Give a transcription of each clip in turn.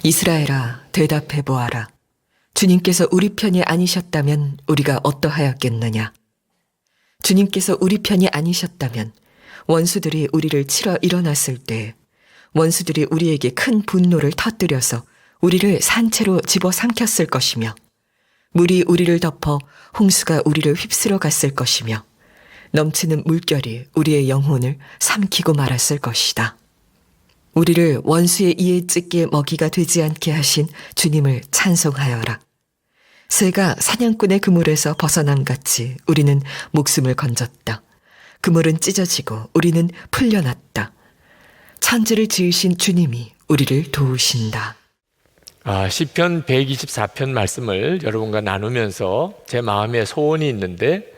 이스라엘아, 대답해 보아라. 주님께서 우리 편이 아니셨다면 우리가 어떠하였겠느냐? 주님께서 우리 편이 아니셨다면 원수들이 우리를 치러 일어났을 때 원수들이 우리에게 큰 분노를 터뜨려서 우리를 산채로 집어삼켰을 것이며 물이 우리를 덮어 홍수가 우리를 휩쓸어 갔을 것이며 넘치는 물결이 우리의 영혼을 삼키고 말았을 것이다. 우리를 원수의 이에 찢게 먹이가 되지 않게 하신 주님을 찬송하여라. 새가 사냥꾼의 그물에서 벗어남 같이 우리는 목숨을 건졌다. 그물은 찢어지고 우리는 풀려났다. 천지를 지으신 주님이 우리를 도우신다. 시편 124편 말씀을 여러분과 나누면서 제 마음에 소원이 있는데,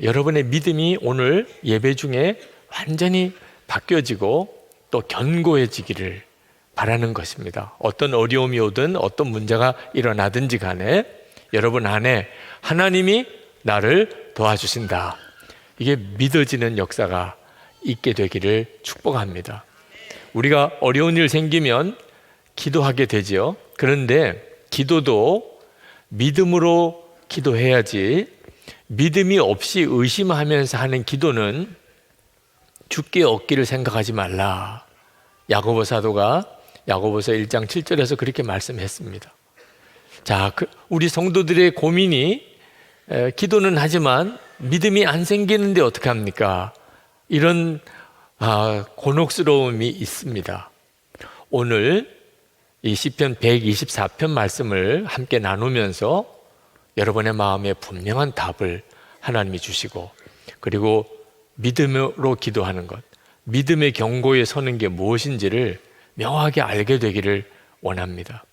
여러분의 믿음이 오늘 예배 중에 완전히 바뀌어지고 또 견고해지기를 바라는 것입니다. 어떤 어려움이 오든 어떤 문제가 일어나든지 간에 여러분 안에 하나님이 나를 도와주신다, 이게 믿어지는 역사가 있게 되기를 축복합니다. 우리가 어려운 일 생기면 기도하게 되죠. 그런데 기도도 믿음으로 기도해야지, 믿음이 없이 의심하면서 하는 기도는 죽게 얻기를 생각하지 말라. 야고보 사도가 야고보서 1장 7절에서 그렇게 말씀했습니다. 자, 우리 성도들의 고민이 기도는 하지만 믿음이 안 생기는데 어떡합니까? 이런 곤혹스러움이 있습니다. 오늘 이 시편 124편 말씀을 함께 나누면서 여러분의 마음에 분명한 답을 하나님이 주시고, 그리고 믿음으로 기도하는 것, 믿음의 경고에 서는 게 무엇인지를 명확하게 알게 되기를 원합니다.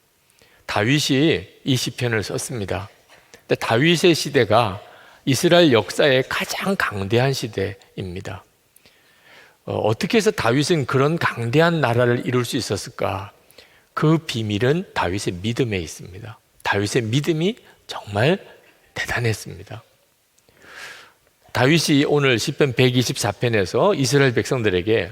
다윗이 이 시편을 썼습니다. 근데 다윗의 시대가 이스라엘 역사의 가장 강대한 시대입니다. 어떻게 해서 다윗은 그런 강대한 나라를 이룰 수 있었을까? 그 비밀은 다윗의 믿음에 있습니다. 다윗의 믿음이 정말 대단했습니다. 다윗이 오늘 시편 124편에서 이스라엘 백성들에게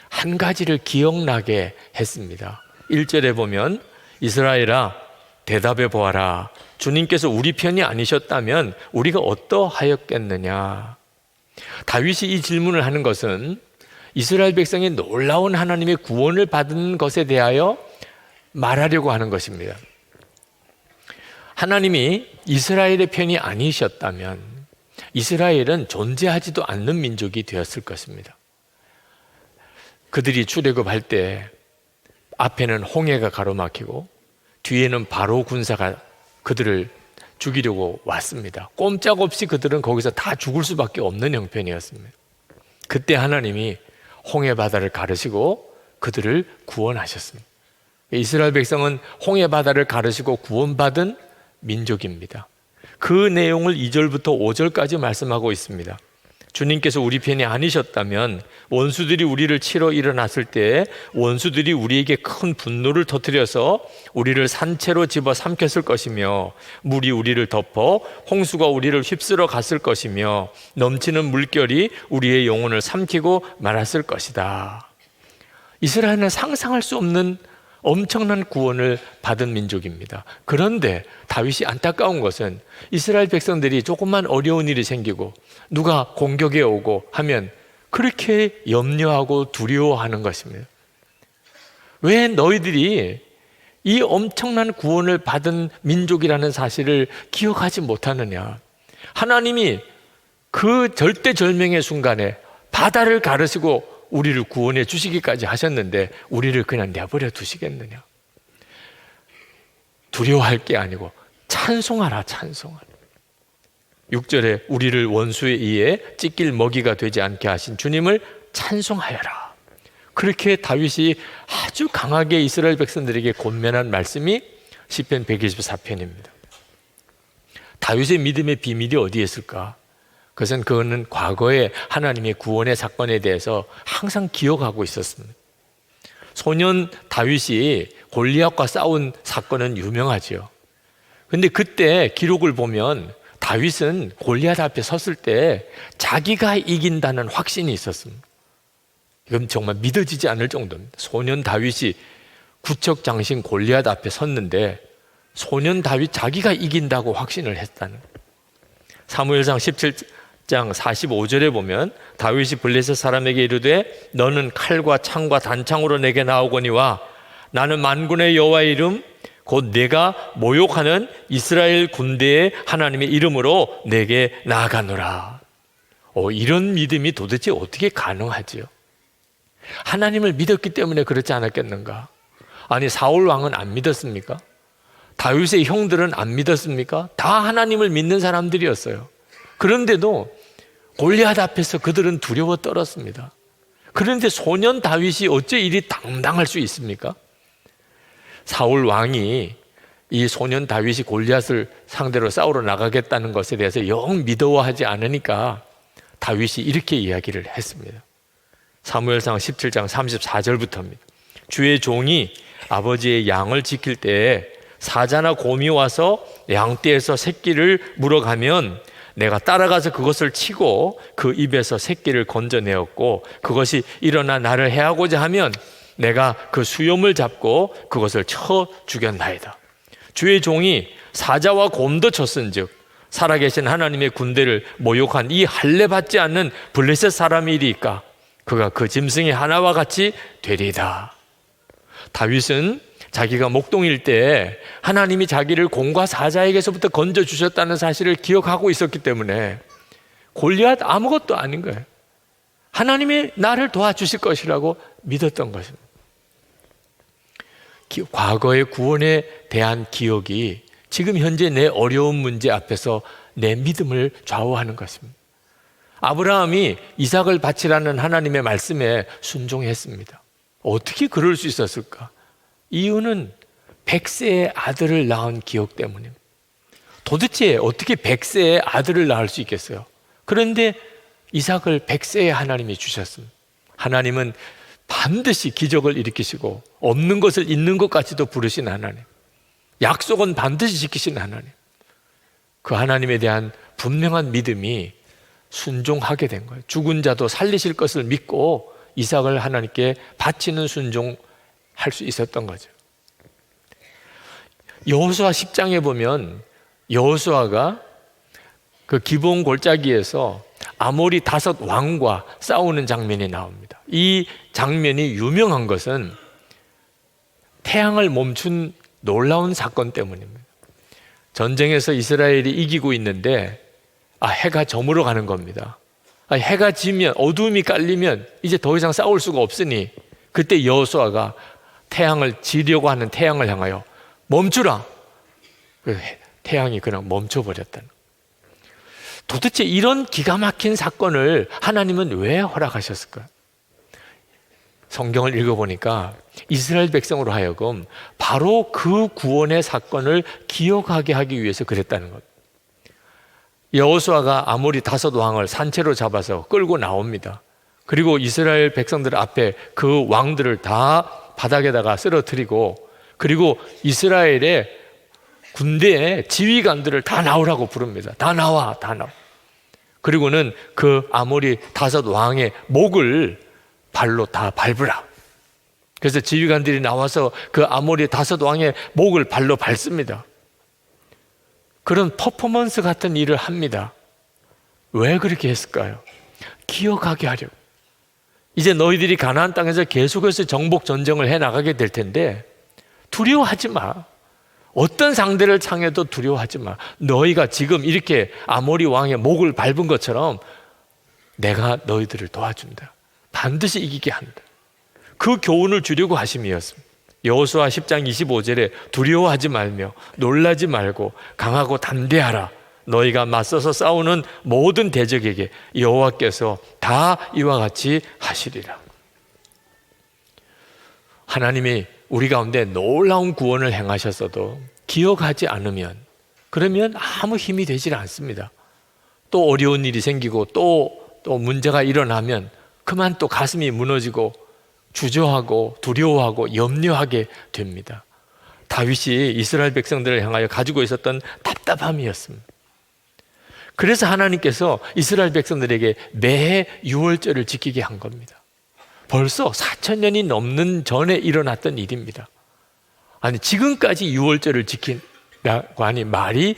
한 가지를 기억나게 했습니다. 1절에 보면 이스라엘아 대답해 보아라. 주님께서 우리 편이 아니셨다면 우리가 어떠하였겠느냐. 다윗이 이 질문을 하는 것은 이스라엘 백성이 놀라운 하나님의 구원을 받은 것에 대하여 말하려고 하는 것입니다. 하나님이 이스라엘의 편이 아니셨다면 이스라엘은 존재하지도 않는 민족이 되었을 것입니다. 그들이 출애굽할 때 앞에는 홍해가 가로막히고 뒤에는 바로 군사가 그들을 죽이려고 왔습니다. 꼼짝없이 그들은 거기서 다 죽을 수밖에 없는 형편이었습니다. 그때 하나님이 홍해 바다를 가르시고 그들을 구원하셨습니다. 이스라엘 백성은 홍해 바다를 가르시고 구원받은 민족입니다. 그 내용을 2절부터 5절까지 말씀하고 있습니다. 주님께서 우리 편이 아니셨다면 원수들이 우리를 치러 일어났을 때 원수들이 우리에게 큰 분노를 터뜨려서 우리를 산채로 집어 삼켰을 것이며 물이 우리를 덮어 홍수가 우리를 휩쓸어 갔을 것이며 넘치는 물결이 우리의 영혼을 삼키고 말았을 것이다. 이스라엘은 상상할 수 없는 엄청난 구원을 받은 민족입니다. 그런데 다윗이 안타까운 것은 이스라엘 백성들이 조금만 어려운 일이 생기고 누가 공격해 오고 하면 그렇게 염려하고 두려워하는 것입니다. 왜 너희들이 이 엄청난 구원을 받은 민족이라는 사실을 기억하지 못하느냐. 하나님이 그 절대절명의 순간에 바다를 가르시고 우리를 구원해 주시기까지 하셨는데 우리를 그냥 내버려 두시겠느냐. 두려워할 게 아니고 찬송하라, 찬송하라. 6절에 우리를 원수에 의해 찢길 먹이가 되지 않게 하신 주님을 찬송하여라. 그렇게 다윗이 아주 강하게 이스라엘 백성들에게 권면한 말씀이 시편 124편입니다. 다윗의 믿음의 비밀이 어디에 있을까? 그거는 과거의 하나님의 구원의 사건에 대해서 항상 기억하고 있었습니다. 소년 다윗이 골리앗과 싸운 사건은 유명하죠. 그런데 그때 기록을 보면 다윗은 골리앗 앞에 섰을 때 자기가 이긴다는 확신이 있었습니다. 이건 정말 믿어지지 않을 정도입니다. 소년 다윗이 구척 장신 골리앗 앞에 섰는데 소년 다윗 자기가 이긴다고 확신을 했다는. 사무엘상 17장 45절에 보면 다윗이 블레셋 사람에게 이르되 너는 칼과 창과 단창으로 내게 나오거니와 나는 만군의 여호와의 이름 곧 내가 모욕하는 이스라엘 군대의 하나님의 이름으로 내게 나아가노라. 이런 믿음이 도대체 어떻게 가능하지요? 하나님을 믿었기 때문에 그렇지 않았겠는가? 아니, 사울 왕은 안 믿었습니까? 다윗의 형들은 안 믿었습니까? 다 하나님을 믿는 사람들이었어요. 그런데도 골리앗 앞에서 그들은 두려워 떨었습니다. 그런데 소년 다윗이 어째 이리 당당할 수 있습니까? 사울 왕이 이 소년 다윗이 골리앗을 상대로 싸우러 나가겠다는 것에 대해서 영 믿어하지 않으니까 다윗이 이렇게 이야기를 했습니다. 사무엘상 17장 34절부터입니다. 주의 종이 아버지의 양을 지킬 때에 사자나 곰이 와서 양떼에서 새끼를 물어가면 내가 따라가서 그것을 치고 그 입에서 새끼를 건져내었고 그것이 일어나 나를 해하고자 하면 내가 그 수염을 잡고 그것을 쳐 죽였나이다. 주의 종이 사자와 곰도 쳤은즉 살아계신 하나님의 군대를 모욕한 이 할례 받지 않는 블레셋 사람이리까 그가 그 짐승의 하나와 같이 되리이다. 다윗은 자기가 목동일 때 하나님이 자기를 곰과 사자에게서부터 건져주셨다는 사실을 기억하고 있었기 때문에 골리앗 아무것도 아닌 거예요. 하나님이 나를 도와주실 것이라고 믿었던 것입니다. 과거의 구원에 대한 기억이 지금 현재 내 어려운 문제 앞에서 내 믿음을 좌우하는 것입니다. 아브라함이 이삭을 바치라는 하나님의 말씀에 순종했습니다. 어떻게 그럴 수 있었을까? 이유는 100세의 아들을 낳은 기억 때문입니다. 도대체 어떻게 100세의 아들을 낳을 수 있겠어요? 그런데 이삭을 100세의 하나님이 주셨습니다. 하나님은 반드시 기적을 일으키시고 없는 것을 있는 것 같이도 부르신 하나님, 약속은 반드시 지키신 하나님, 그 하나님에 대한 분명한 믿음이 순종하게 된 거예요. 죽은 자도 살리실 것을 믿고 이삭을 하나님께 바치는 순종할 수 있었던 거죠. 여호수아 10장에 보면 여호수아가 그 기브온 골짜기에서 아모리 5 왕과 싸우는 장면이 나옵니다. 이 장면이 유명한 것은 태양을 멈춘 놀라운 사건 때문입니다. 전쟁에서 이스라엘이 이기고 있는데 해가 저물어 가는 겁니다. 해가 지면, 어두움이 깔리면 이제 더 이상 싸울 수가 없으니 그때 여호수아가 태양을 지려고 하는 태양을 향하여 멈추라. 태양이 그냥 멈춰버렸다는. 도대체 이런 기가 막힌 사건을 하나님은 왜 허락하셨을까요? 성경을 읽어보니까 이스라엘 백성으로 하여금 바로 그 구원의 사건을 기억하게 하기 위해서 그랬다는 것. 여호수아가 아모리 5 왕을 산채로 잡아서 끌고 나옵니다. 그리고 이스라엘 백성들 앞에 그 왕들을 다 바닥에다가 쓰러뜨리고, 그리고 이스라엘의 군대의 지휘관들을 다 나오라고 부릅니다. 다 나와, 다 나와. 그리고는 그 아모리 5 왕의 목을 발로 다 밟으라. 그래서 지휘관들이 나와서 그 아모리 5 왕의 목을 발로 밟습니다. 그런 퍼포먼스 같은 일을 합니다. 왜 그렇게 했을까요? 기억하게 하려고. 이제 너희들이 가나안 땅에서 계속해서 정복 전쟁을 해나가게 될 텐데 두려워하지 마. 어떤 상대를 향해도 두려워하지 마. 너희가 지금 이렇게 아모리 왕의 목을 밟은 것처럼 내가 너희들을 도와준다. 반드시 이기게 한다. 그 교훈을 주려고 하심이었습니다. 여호수아 10장 25절에 두려워하지 말며 놀라지 말고 강하고 담대하라. 너희가 맞서서 싸우는 모든 대적에게 여호와께서 다 이와 같이 하시리라. 하나님이 우리 가운데 놀라운 구원을 행하셨어도 기억하지 않으면, 그러면 아무 힘이 되질 않습니다. 또 어려운 일이 생기고 또 문제가 일어나면 그만 또 가슴이 무너지고 주저하고 두려워하고 염려하게 됩니다. 다윗이 이스라엘 백성들을 향하여 가지고 있었던 답답함이었습니다. 그래서 하나님께서 이스라엘 백성들에게 매해 유월절을 지키게 한 겁니다. 벌써 4,000년이 넘는 전에 일어났던 일입니다. 아니 지금까지 유월절을 지킨다고 하니 말이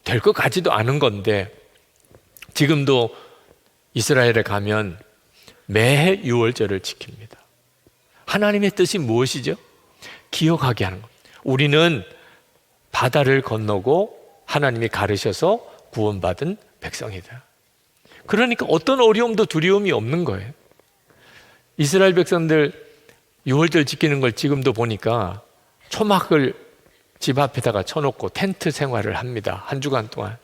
될 것 같지도 않은 건데 지금도 이스라엘에 가면 매해 유월절을 지킵니다. 하나님의 뜻이 무엇이죠? 기억하게 하는 것. 우리는 바다를 건너고 하나님이 가르셔서 구원받은 백성이다. 그러니까 어떤 어려움도 두려움이 없는 거예요. 이스라엘 백성들 유월절 지키는 걸 지금도 보니까 초막을 집 앞에다가 쳐놓고 텐트 생활을 합니다. 한 주간 동안.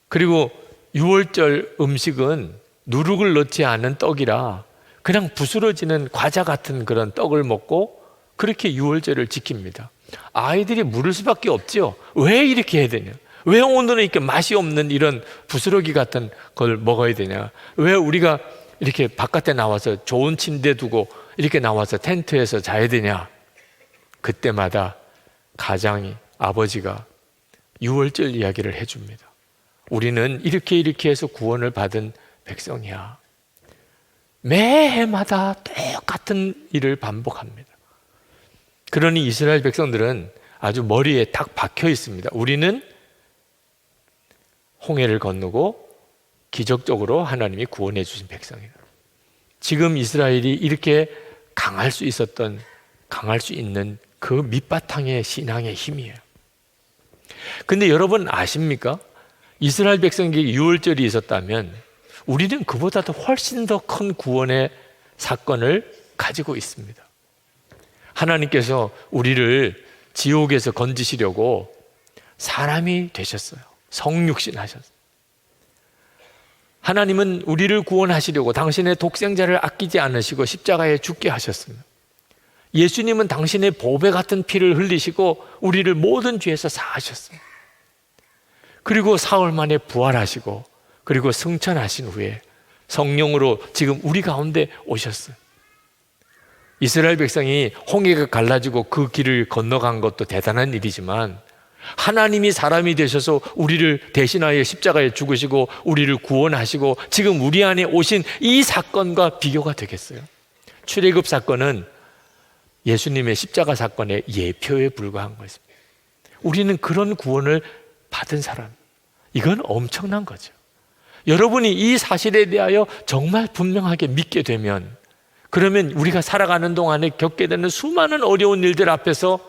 그리고 유월절 음식은 누룩을 넣지 않은 떡이라 그냥 부스러지는 과자 같은 그런 떡을 먹고 그렇게 유월절을 지킵니다. 아이들이 물을 수밖에 없죠. 왜 이렇게 해야 되냐? 왜 오늘은 이렇게 맛이 없는 이런 부스러기 같은 걸 먹어야 되냐? 왜 우리가 이렇게 바깥에 나와서 좋은 침대 두고 이렇게 나와서 텐트에서 자야 되냐? 그때마다 가장이, 아버지가 유월절 이야기를 해줍니다. 우리는 이렇게 해서 구원을 받은 백성이야. 매해마다 똑같은 일을 반복합니다. 그러니 이스라엘 백성들은 아주 머리에 딱 박혀 있습니다. 우리는 홍해를 건너고 기적적으로 하나님이 구원해 주신 백성이다. 지금 이스라엘이 이렇게 강할 수 있는 그 밑바탕의 신앙의 힘이에요. 근데 여러분 아십니까? 이스라엘 백성에게 유월절이 있었다면 우리는 그보다도 훨씬 더 큰 구원의 사건을 가지고 있습니다. 하나님께서 우리를 지옥에서 건지시려고 사람이 되셨어요. 성육신 하셨어요. 하나님은 우리를 구원하시려고 당신의 독생자를 아끼지 않으시고 십자가에 죽게 하셨습니다. 예수님은 당신의 보배 같은 피를 흘리시고 우리를 모든 죄에서 사하셨습니다. 그리고 사흘 만에 부활하시고 그리고 승천하신 후에 성령으로 지금 우리 가운데 오셨어요. 이스라엘 백성이 홍해가 갈라지고 그 길을 건너간 것도 대단한 일이지만 하나님이 사람이 되셔서 우리를 대신하여 십자가에 죽으시고 우리를 구원하시고 지금 우리 안에 오신 이 사건과 비교가 되겠어요? 출애굽 사건은 예수님의 십자가 사건의 예표에 불과한 것입니다. 우리는 그런 구원을 받은 사람, 이건 엄청난 거죠. 여러분이 이 사실에 대하여 정말 분명하게 믿게 되면 그러면 우리가 살아가는 동안에 겪게 되는 수많은 어려운 일들 앞에서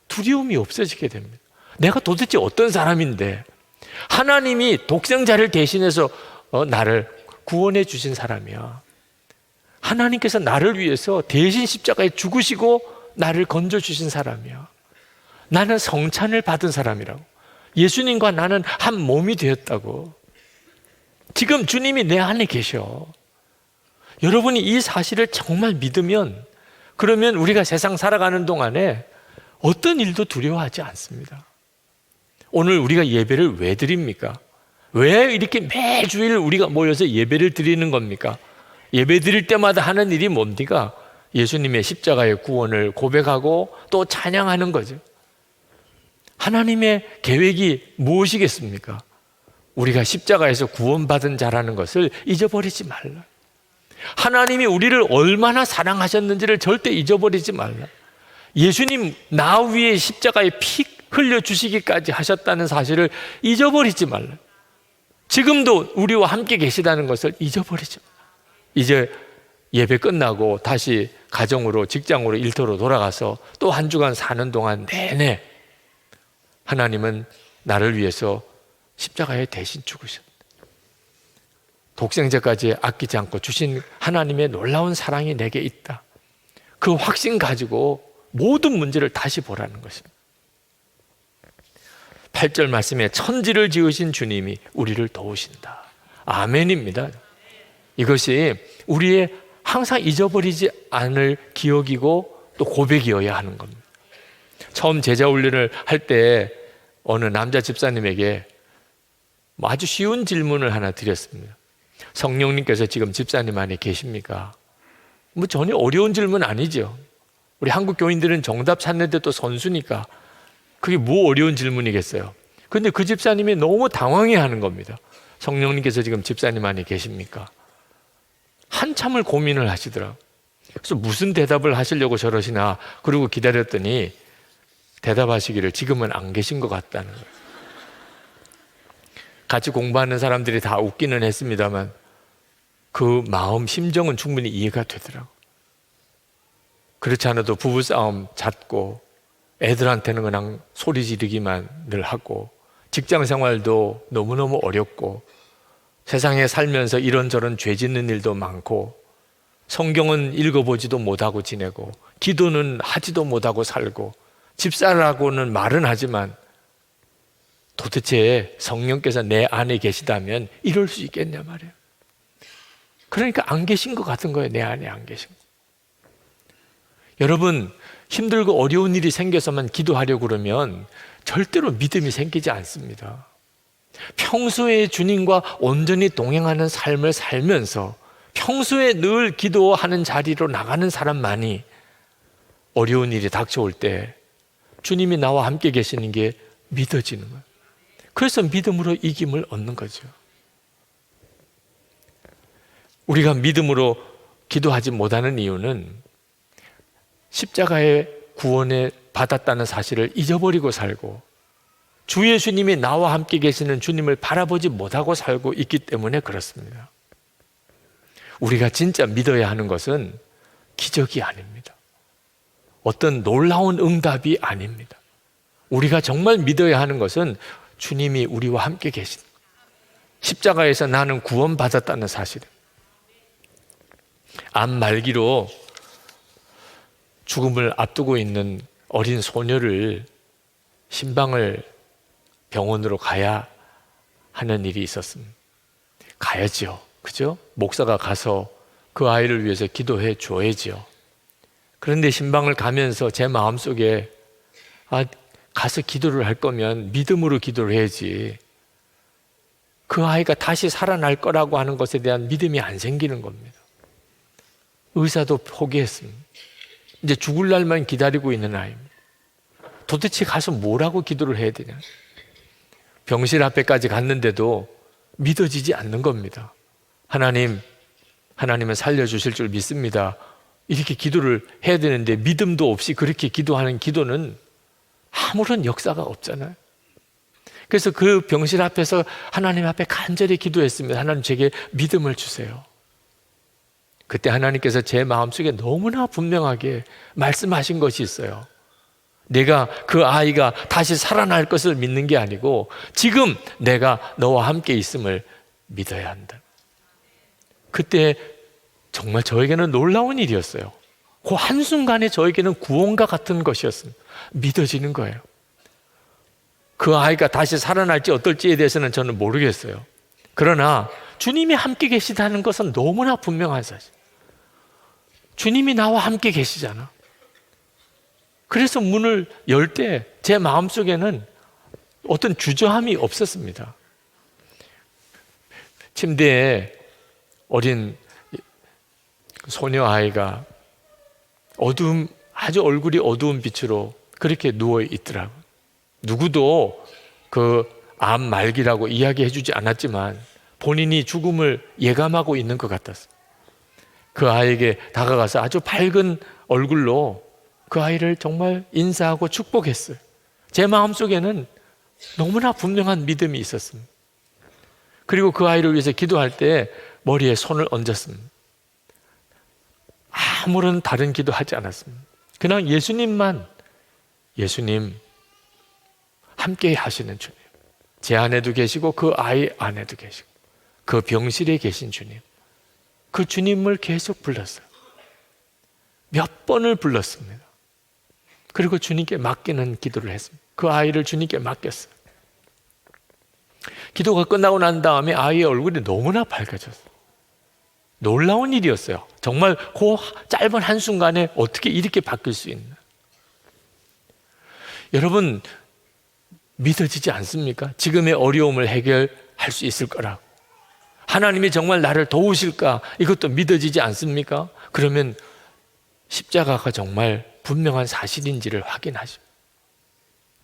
두려움이 없어지게 됩니다. 내가 도대체 어떤 사람인데 하나님이 독생자를 대신해서 나를 구원해 주신 사람이야. 하나님께서 나를 위해서 대신 십자가에 죽으시고 나를 건져 주신 사람이야. 나는 성찬을 받은 사람이라고. 예수님과 나는 한 몸이 되었다고. 지금 주님이 내 안에 계셔. 여러분이 이 사실을 정말 믿으면 그러면 우리가 세상 살아가는 동안에 어떤 일도 두려워하지 않습니다. 오늘 우리가 예배를 왜 드립니까? 왜 이렇게 매주일 우리가 모여서 예배를 드리는 겁니까? 예배 드릴 때마다 하는 일이 뭡니까? 예수님의 십자가의 구원을 고백하고 또 찬양하는 거죠. 하나님의 계획이 무엇이겠습니까? 우리가 십자가에서 구원받은 자라는 것을 잊어버리지 말라. 하나님이 우리를 얼마나 사랑하셨는지를 절대 잊어버리지 말라. 예수님 나 위에 십자가에 피 흘려주시기까지 하셨다는 사실을 잊어버리지 말라. 지금도 우리와 함께 계시다는 것을 잊어버리지 말라. 이제 예배 끝나고 다시 가정으로 직장으로 일터로 돌아가서 또 한 주간 사는 동안 내내 하나님은 나를 위해서 십자가에 대신 죽으셨다. 독생자까지 아끼지 않고 주신 하나님의 놀라운 사랑이 내게 있다. 그 확신 가지고 모든 문제를 다시 보라는 것입니다. 8절 말씀에 천지를 지으신 주님이 우리를 도우신다. 아멘입니다. 이것이 우리의 항상 잊어버리지 않을 기억이고 또 고백이어야 하는 겁니다. 처음 제자 훈련을 할 때 어느 남자 집사님에게 아주 쉬운 질문을 하나 드렸습니다. 성령님께서 지금 집사님 안에 계십니까? 뭐 전혀 어려운 질문 아니죠. 우리 한국 교인들은 정답 찾는데 또 선수니까 그게 뭐 어려운 질문이겠어요. 그런데 그 집사님이 너무 당황해하는 겁니다. 성령님께서 지금 집사님 안에 계십니까? 한참을 고민을 하시더라고요. 그래서 무슨 대답을 하시려고 저러시나 그러고 기다렸더니 대답하시기를 지금은 안 계신 것 같다는 거예요. 같이 공부하는 사람들이 다 웃기는 했습니다만 그 마음, 심정은 충분히 이해가 되더라고요. 그렇지 않아도 부부싸움 잦고 애들한테는 그냥 소리 지르기만 늘 하고 직장 생활도 너무너무 어렵고 세상에 살면서 이런저런 죄 짓는 일도 많고 성경은 읽어보지도 못하고 지내고 기도는 하지도 못하고 살고 집사라고는 말은 하지만 도대체 성령께서 내 안에 계시다면 이럴 수 있겠냐 말이에요. 그러니까 안 계신 것 같은 거예요. 내 안에 안 계신 거. 여러분, 힘들고 어려운 일이 생겨서만 기도하려고 그러면 절대로 믿음이 생기지 않습니다. 평소에 주님과 온전히 동행하는 삶을 살면서 평소에 늘 기도하는 자리로 나가는 사람만이 어려운 일이 닥쳐올 때 주님이 나와 함께 계시는 게 믿어지는 거예요. 그래서 믿음으로 이김을 얻는 거죠. 우리가 믿음으로 기도하지 못하는 이유는 십자가의 구원을 받았다는 사실을 잊어버리고 살고 주 예수님이 나와 함께 계시는 주님을 바라보지 못하고 살고 있기 때문에 그렇습니다. 우리가 진짜 믿어야 하는 것은 기적이 아닙니다. 어떤 놀라운 응답이 아닙니다. 우리가 정말 믿어야 하는 것은 주님이 우리와 함께 계신 십자가에서 나는 구원받았다는 사실입니다. 암 말기로 죽음을 앞두고 있는 어린 소녀를 신방을 병원으로 가야 하는 일이 있었습니다. 가야지요. 그죠? 목사가 가서 그 아이를 위해서 기도해 줘야지요. 그런데 신방을 가면서 제 마음속에 가서 기도를 할 거면 믿음으로 기도를 해야지. 그 아이가 다시 살아날 거라고 하는 것에 대한 믿음이 안 생기는 겁니다. 의사도 포기했습니다. 이제 죽을 날만 기다리고 있는 아이입니다. 도대체 가서 뭐라고 기도를 해야 되냐? 병실 앞에까지 갔는데도 믿어지지 않는 겁니다. 하나님은 살려주실 줄 믿습니다. 이렇게 기도를 해야 되는데 믿음도 없이 그렇게 기도하는 기도는 아무런 역사가 없잖아요. 그래서 그 병실 앞에서 하나님 앞에 간절히 기도했습니다. 하나님 제게 믿음을 주세요. 그때 하나님께서 제 마음속에 너무나 분명하게 말씀하신 것이 있어요. 내가 그 아이가 다시 살아날 것을 믿는 게 아니고 지금 내가 너와 함께 있음을 믿어야 한다. 그때 정말 저에게는 놀라운 일이었어요. 그 한순간에 저에게는 구원과 같은 것이었습니다. 믿어지는 거예요. 그 아이가 다시 살아날지 어떨지에 대해서는 저는 모르겠어요. 그러나 주님이 함께 계시다는 것은 너무나 분명한 사실. 주님이 나와 함께 계시잖아. 그래서 문을 열 때 제 마음속에는 어떤 주저함이 없었습니다. 침대에 어린 소녀 아이가 아주 얼굴이 어두운 빛으로 그렇게 누워 있더라고요. 누구도 그 암 말기라고 이야기해 주지 않았지만 본인이 죽음을 예감하고 있는 것 같았어요. 그 아이에게 다가가서 아주 밝은 얼굴로 그 아이를 정말 인사하고 축복했어요. 제 마음속에는 너무나 분명한 믿음이 있었습니다. 그리고 그 아이를 위해서 기도할 때 머리에 손을 얹었습니다. 아무런 다른 기도하지 않았습니다. 그냥 예수님 함께 하시는 주님, 제 안에도 계시고 그 아이 안에도 계시고 그 병실에 계신 주님, 그 주님을 계속 불렀어요. 몇 번을 불렀습니다. 그리고 주님께 맡기는 기도를 했습니다. 그 아이를 주님께 맡겼어요. 기도가 끝나고 난 다음에 아이의 얼굴이 너무나 밝아졌어요. 놀라운 일이었어요. 정말 그 짧은 한순간에 어떻게 이렇게 바뀔 수 있나. 여러분, 믿어지지 않습니까? 지금의 어려움을 해결할 수 있을 거라고. 하나님이 정말 나를 도우실까? 이것도 믿어지지 않습니까? 그러면 십자가가 정말 분명한 사실인지를 확인하십시오.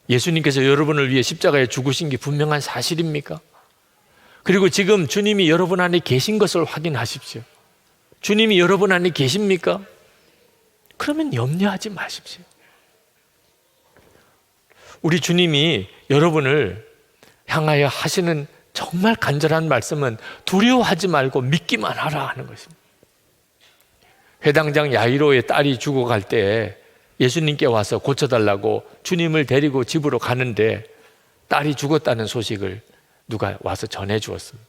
예수님께서 여러분을 위해 십자가에 죽으신 게 분명한 사실입니까? 그리고 지금 주님이 여러분 안에 계신 것을 확인하십시오. 주님이 여러분 안에 계십니까? 그러면 염려하지 마십시오. 우리 주님이 여러분을 향하여 하시는 정말 간절한 말씀은 두려워하지 말고 믿기만 하라 하는 것입니다. 회당장 야이로의 딸이 죽어갈 때 예수님께 와서 고쳐달라고 주님을 데리고 집으로 가는데 딸이 죽었다는 소식을 누가 와서 전해주었습니다.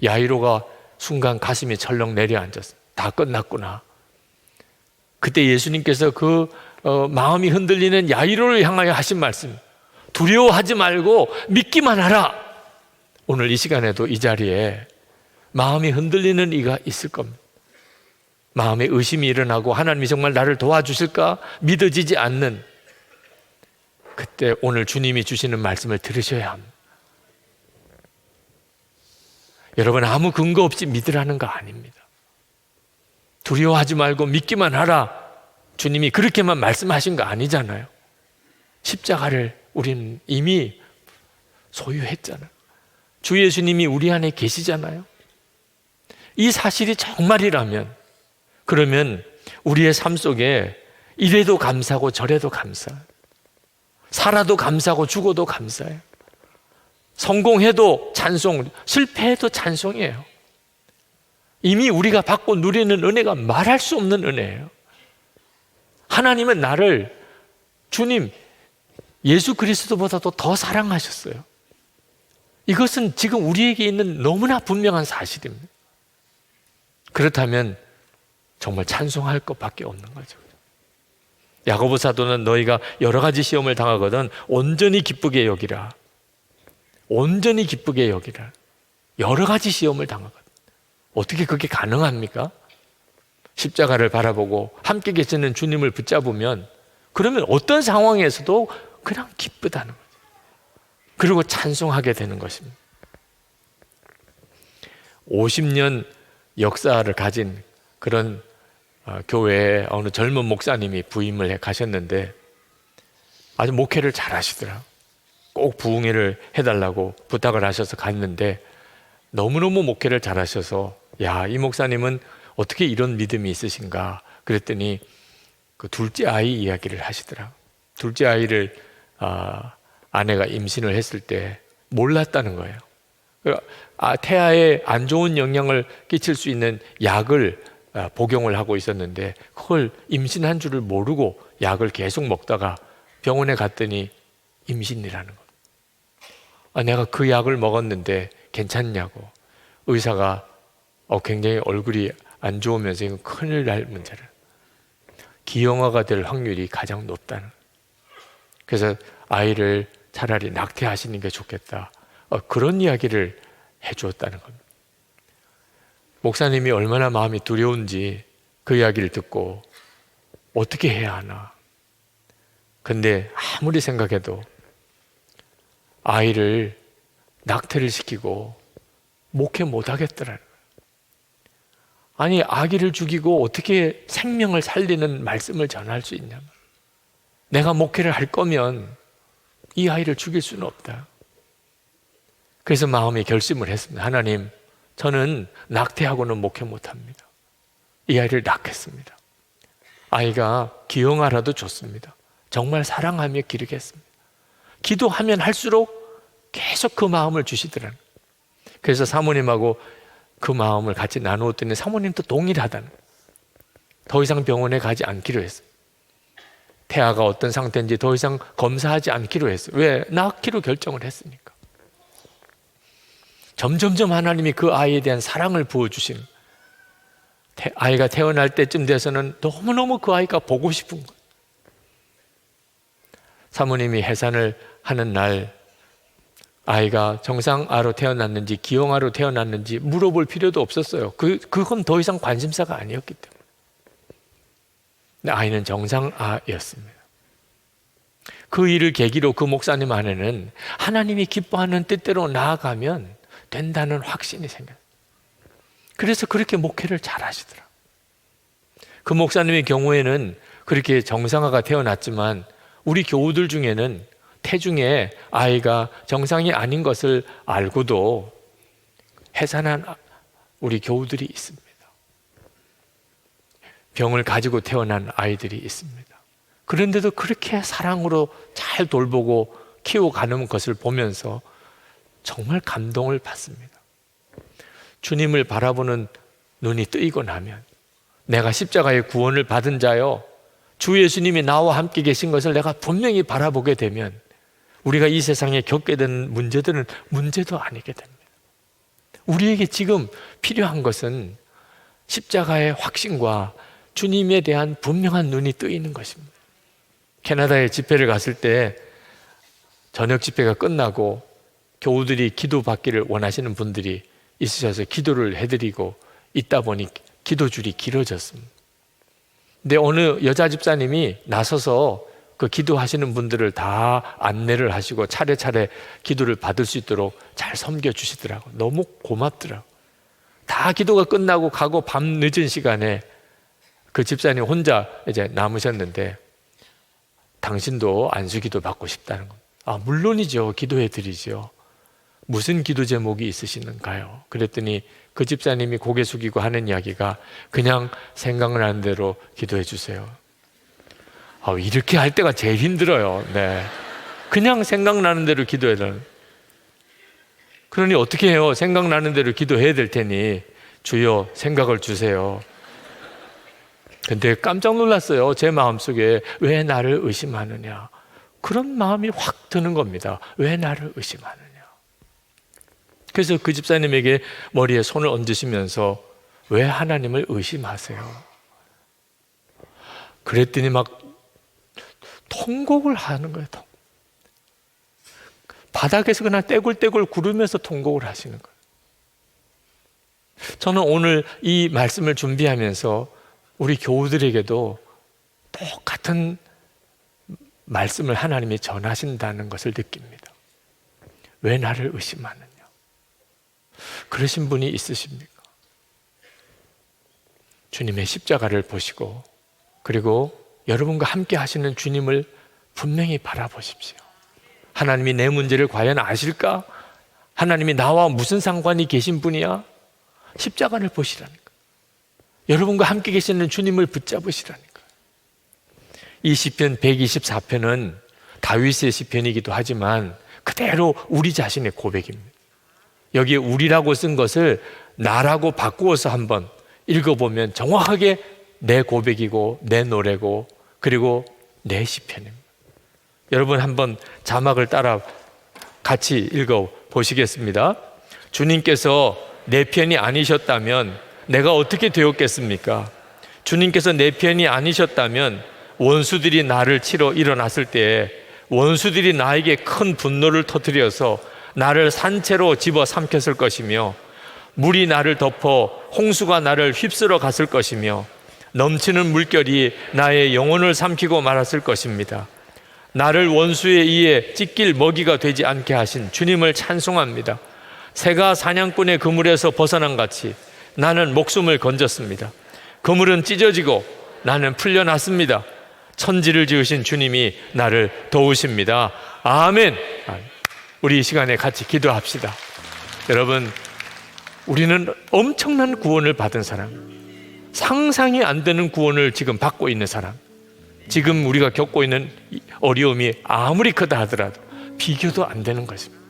야이로가 순간 가슴이 철렁 내려앉았어요. 다 끝났구나. 그때 예수님께서 그 마음이 흔들리는 야이로를 향하여 하신 말씀, 두려워하지 말고 믿기만 하라. 오늘 이 시간에도 이 자리에 마음이 흔들리는 이가 있을 겁니다. 마음에 의심이 일어나고 하나님이 정말 나를 도와주실까 믿어지지 않는, 그때 오늘 주님이 주시는 말씀을 들으셔야 합니다. 여러분, 아무 근거 없이 믿으라는 거 아닙니다. 두려워하지 말고 믿기만 하라. 주님이 그렇게만 말씀하신 거 아니잖아요. 십자가를 우리는 이미 소유했잖아요. 주 예수님이 우리 안에 계시잖아요. 이 사실이 정말이라면, 그러면 우리의 삶 속에 이래도 감사하고 저래도 감사해요. 살아도 감사하고 죽어도 감사해요. 성공해도 찬송, 실패해도 찬송이에요. 이미 우리가 받고 누리는 은혜가 말할 수 없는 은혜예요. 하나님은 나를, 주님 예수 그리스도보다도 더 사랑하셨어요. 이것은 지금 우리에게 있는 너무나 분명한 사실입니다. 그렇다면 정말 찬송할 것밖에 없는 거죠. 야고보 사도는 너희가 여러 가지 시험을 당하거든 온전히 기쁘게 여기라. 온전히 기쁘게 여기라. 여러 가지 시험을 당하거든. 어떻게 그게 가능합니까? 십자가를 바라보고 함께 계시는 주님을 붙잡으면, 그러면 어떤 상황에서도 그냥 기쁘다는 거죠. 그리고 찬송하게 되는 것입니다. 50년 역사를 가진 그런 교회에 어느 젊은 목사님이 부임을 해 가셨는데 아주 목회를 잘 하시더라고요. 꼭 부흥회를 해달라고 부탁을 하셔서 갔는데 너무너무 목회를 잘 하셔서, 야, 이 목사님은 어떻게 이런 믿음이 있으신가 그랬더니 그 둘째 아이 이야기를 하시더라고요. 둘째 아이를 아내가 임신을 했을 때 몰랐다는 거예요. 태아에 안 좋은 영향을 끼칠 수 있는 약을 복용을 하고 있었는데 그걸 임신한 줄을 모르고 약을 계속 먹다가 병원에 갔더니 임신이라는 거예요. 내가 그 약을 먹었는데 괜찮냐고. 의사가 굉장히 얼굴이 안 좋으면서 이건 큰일 날 문제를, 기형아가 될 확률이 가장 높다는 거예요. 그래서 아이를 차라리 낙태하시는 게 좋겠다, 그런 이야기를 해주었다는 겁니다. 목사님이 얼마나 마음이 두려운지 그 이야기를 듣고 어떻게 해야 하나. 근데 아무리 생각해도 아이를 낙태를 시키고 목회 못 하겠더라는 거예요. 아니, 아기를 죽이고 어떻게 생명을 살리는 말씀을 전할 수 있냐. 내가 목회를 할 거면 이 아이를 죽일 수는 없다. 그래서 마음에 결심을 했습니다. 하나님, 저는 낙태하고는 목회 못합니다. 이 아이를 낳겠습니다. 아이가 기형아라도 좋습니다. 정말 사랑하며 기르겠습니다. 기도하면 할수록 계속 그 마음을 주시더라고요. 그래서 사모님하고 그 마음을 같이 나누었더니 사모님도 동일하다는, 더 이상 병원에 가지 않기로 했어요. 태아가 어떤 상태인지 더 이상 검사하지 않기로 했어요. 왜? 낳기로 결정을 했으니까. 점점점 하나님이 그 아이에 대한 사랑을 부어주신, 아이가 태어날 때쯤 돼서는 너무너무 그 아이가 보고 싶은 거예요. 사모님이 해산을 하는 날 아이가 정상아로 태어났는지 기형아로 태어났는지 물어볼 필요도 없었어요. 그건 더 이상 관심사가 아니었기 때문에. 근데 아이는 정상아였습니다. 그 일을 계기로 그 목사님 안에는 하나님이 기뻐하는 뜻대로 나아가면 된다는 확신이 생겼어요. 그래서 그렇게 목회를 잘 하시더라고요. 그 목사님의 경우에는 그렇게 정상아가 태어났지만 우리 교우들 중에는 태중에 아이가 정상이 아닌 것을 알고도 해산한 우리 교우들이 있습니다. 병을 가지고 태어난 아이들이 있습니다. 그런데도 그렇게 사랑으로 잘 돌보고 키워가는 것을 보면서 정말 감동을 받습니다. 주님을 바라보는 눈이 뜨이고 나면 내가 십자가의 구원을 받은 자요, 주 예수님이 나와 함께 계신 것을 내가 분명히 바라보게 되면 우리가 이 세상에 겪게 되는 문제들은 문제도 아니게 됩니다. 우리에게 지금 필요한 것은 십자가의 확신과 주님에 대한 분명한 눈이 뜨이는 것입니다. 캐나다에 집회를 갔을 때 저녁 집회가 끝나고 교우들이 기도받기를 원하시는 분들이 있으셔서 기도를 해드리고 있다 보니 기도줄이 길어졌습니다. 근데 어느 여자 집사님이 나서서 그 기도하시는 분들을 다 안내를 하시고 차례차례 기도를 받을 수 있도록 잘 섬겨주시더라고요. 너무 고맙더라고요. 다 기도가 끝나고 가고 밤 늦은 시간에 그 집사님 혼자 이제 남으셨는데 당신도 안수기도 받고 싶다는 겁니다. 아, 물론이죠. 기도해 드리죠. 무슨 기도 제목이 있으시는가요? 그랬더니 그 집사님이 고개 숙이고 하는 이야기가 그냥 생각나는 대로 기도해 주세요. 이렇게 할 때가 제일 힘들어요. 네. 그냥 생각나는 대로 기도해달라는. 그러니 어떻게 해요? 생각나는 대로 기도해야 될 테니 주여 생각을 주세요. 근데 깜짝 놀랐어요. 제 마음속에 왜 나를 의심하느냐, 그런 마음이 확 드는 겁니다. 왜 나를 의심하느냐. 그래서 그 집사님에게 머리에 손을 얹으시면서 왜 하나님을 의심하세요? 그랬더니 막 통곡을 하는 거예요. 바닥에서 그냥 떼굴떼굴 구르면서 통곡을 하시는 거예요. 저는 오늘 이 말씀을 준비하면서 우리 교우들에게도 똑같은 말씀을 하나님이 전하신다는 것을 느낍니다. 왜 나를 의심하느냐? 그러신 분이 있으십니까? 주님의 십자가를 보시고 그리고 여러분과 함께 하시는 주님을 분명히 바라보십시오. 하나님이 내 문제를 과연 아실까? 하나님이 나와 무슨 상관이 계신 분이야? 십자가를 보시라니까. 여러분과 함께 계시는 주님을 붙잡으시라니까. 이 시편 124편은 다윗의 시편이기도 하지만 그대로 우리 자신의 고백입니다. 여기에 우리라고 쓴 것을 나라고 바꾸어서 한번 읽어보면 정확하게 내 고백이고 내 노래고 그리고 내 시편입니다. 여러분 한번 자막을 따라 같이 읽어보시겠습니다. 주님께서 내 편이 아니셨다면 내가 어떻게 되었겠습니까? 주님께서 내 편이 아니셨다면 원수들이 나를 치러 일어났을 때에 원수들이 나에게 큰 분노를 터뜨려서 나를 산채로 집어 삼켰을 것이며 물이 나를 덮어 홍수가 나를 휩쓸어 갔을 것이며 넘치는 물결이 나의 영혼을 삼키고 말았을 것입니다. 나를 원수에 의해 찢길 먹이가 되지 않게 하신 주님을 찬송합니다. 새가 사냥꾼의 그물에서 벗어난 같이 나는 목숨을 건졌습니다. 그물은 찢어지고 나는 풀려났습니다. 천지를 지으신 주님이 나를 도우십니다. 아멘. 우리 이 시간에 같이 기도합시다. 여러분, 우리는 엄청난 구원을 받은 사람, 상상이 안 되는 구원을 지금 받고 있는 사람, 지금 우리가 겪고 있는 어려움이 아무리 크다 하더라도 비교도 안 되는 것입니다.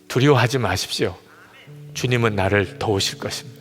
두려워하지 마십시오. 주님은 나를 도우실 것입니다.